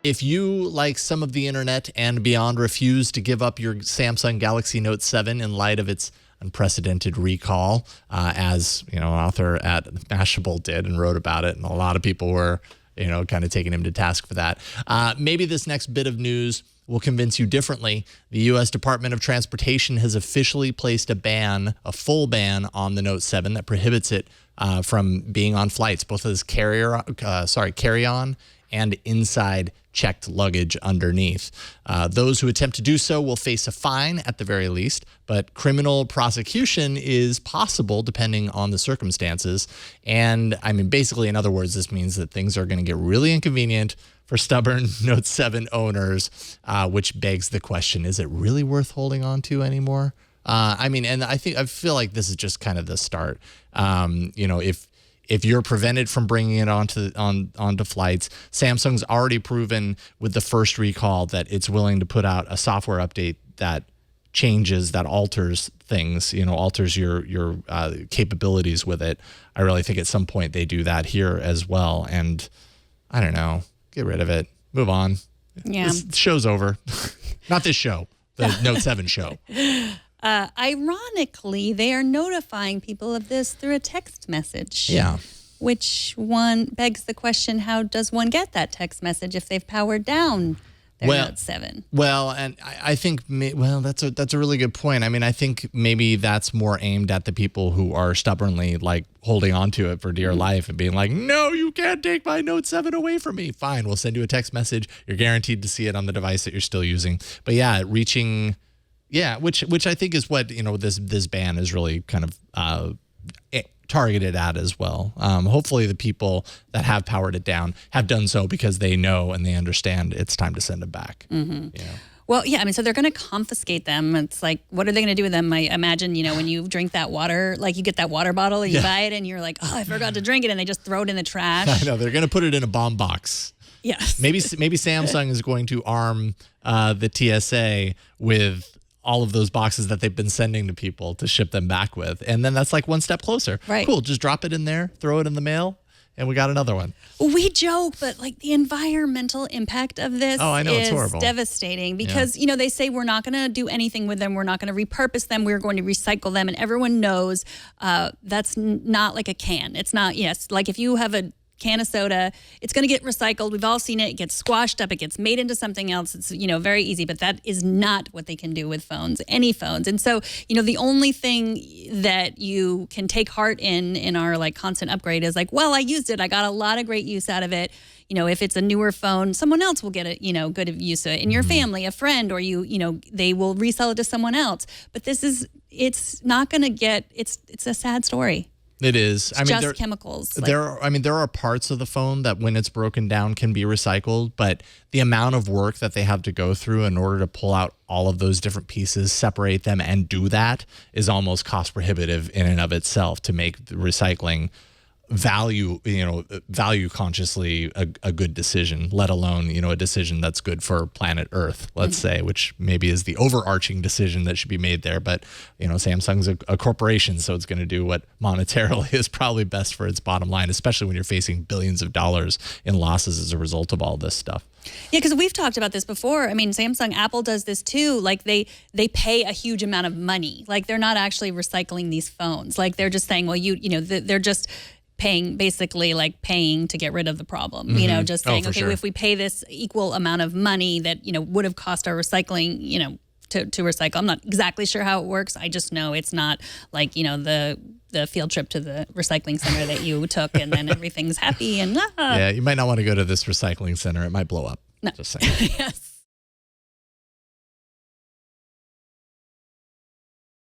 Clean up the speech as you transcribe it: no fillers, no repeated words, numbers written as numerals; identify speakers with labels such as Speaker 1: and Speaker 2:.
Speaker 1: If you, like some of the internet and beyond, refuse to give up your Samsung Galaxy Note 7 in light of its unprecedented recall, as an author at Mashable did and wrote about it, and a lot of people were, kind of taking him to task for that. Maybe this next bit of news will convince you differently. The U.S. Department of Transportation has officially placed a full ban on the Note 7 that prohibits it from being on flights, both as carry-on and inside checked luggage underneath. Those who attempt to do so will face a fine at the very least, but criminal prosecution is possible depending on the circumstances. And basically, in other words, this means that things are going to get really inconvenient for stubborn Note 7 owners, which begs the question, is it really worth holding on to anymore? And I feel like this is just kind of the start. If you're prevented from bringing it onto flights, Samsung's already proven with the first recall that it's willing to put out a software update that changes, that alters things, alters your capabilities with it. I really think at some point they do that here as well. And I don't know, get rid of it, move on.
Speaker 2: Yeah,
Speaker 1: this show's over. Not this show, the Note 7 show.
Speaker 2: Ironically, they are notifying people of this through a text message.
Speaker 1: Yeah.
Speaker 2: Which one begs the question, how does one get that text message if they've powered down their Note 7?
Speaker 1: Well, and I think, that's a really good point. I think maybe that's more aimed at the people who are stubbornly holding on to it for dear life and being like, no, you can't take my Note 7 away from me. Fine, we'll send you a text message. You're guaranteed to see it on the device that you're still using. But yeah, which I think is what this ban is really kind of targeted at as well. Hopefully, the people that have powered it down have done so because they know and they understand it's time to send them back.
Speaker 2: Mm-hmm. Well, yeah, so they're going to confiscate them. It's like, what are they going to do with them? I imagine, when you drink that water, you get that water bottle and you buy it and you're like, oh, I forgot to drink it, and they just throw it in the trash.
Speaker 1: I know, they're going to put it in a bomb box.
Speaker 2: Yes.
Speaker 1: Maybe Samsung is going to arm the TSA with all of those boxes that they've been sending to people to ship them back with. And then that's one step closer.
Speaker 2: Right.
Speaker 1: Cool. Just drop it in there, throw it in the mail, and we got another one.
Speaker 2: We joke, but the environmental impact of this
Speaker 1: it's
Speaker 2: is
Speaker 1: horrible.
Speaker 2: Devastating because, they say we're not going to do anything with them. We're not going to repurpose them. We're going to recycle them. And everyone knows that's not like a can. It's not, if you have a can of soda, it's going to get recycled. We've all seen it. It gets squashed up. It gets made into something else. It's, very easy, but that is not what they can do with phones, any phones. And so, the only thing that you can take heart in our constant upgrade is well, I used it. I got a lot of great use out of it. If it's a newer phone, someone else will get it, good use of it in your family, a friend, or they will resell it to someone else. But it's not going to it's a sad story.
Speaker 1: It is.
Speaker 2: Just chemicals.
Speaker 1: There are parts of the phone that when it's broken down can be recycled, but the amount of work that they have to go through in order to pull out all of those different pieces, separate them, and do that is almost cost prohibitive in and of itself to make the recycling value consciously a good decision, let alone, a decision that's good for planet Earth, let's say, which maybe is the overarching decision that should be made there. But, Samsung's a corporation, so it's going to do what monetarily is probably best for its bottom line, especially when you're facing billions of dollars in losses as a result of all this stuff.
Speaker 2: Yeah, because we've talked about this before. Samsung, Apple does this too. They pay a huge amount of money. They're not actually recycling these phones. They're just saying, well, they're just paying to get rid of the problem, just saying, okay,
Speaker 1: sure.
Speaker 2: If we pay this equal amount of money that, would have cost our recycling, to recycle. I'm not exactly sure how it works. I just know it's not the field trip to the recycling center that you took and then everything's happy and
Speaker 1: Yeah, you might not want to go to this recycling center. It might blow up.
Speaker 2: No.
Speaker 1: Just saying.
Speaker 2: Yes.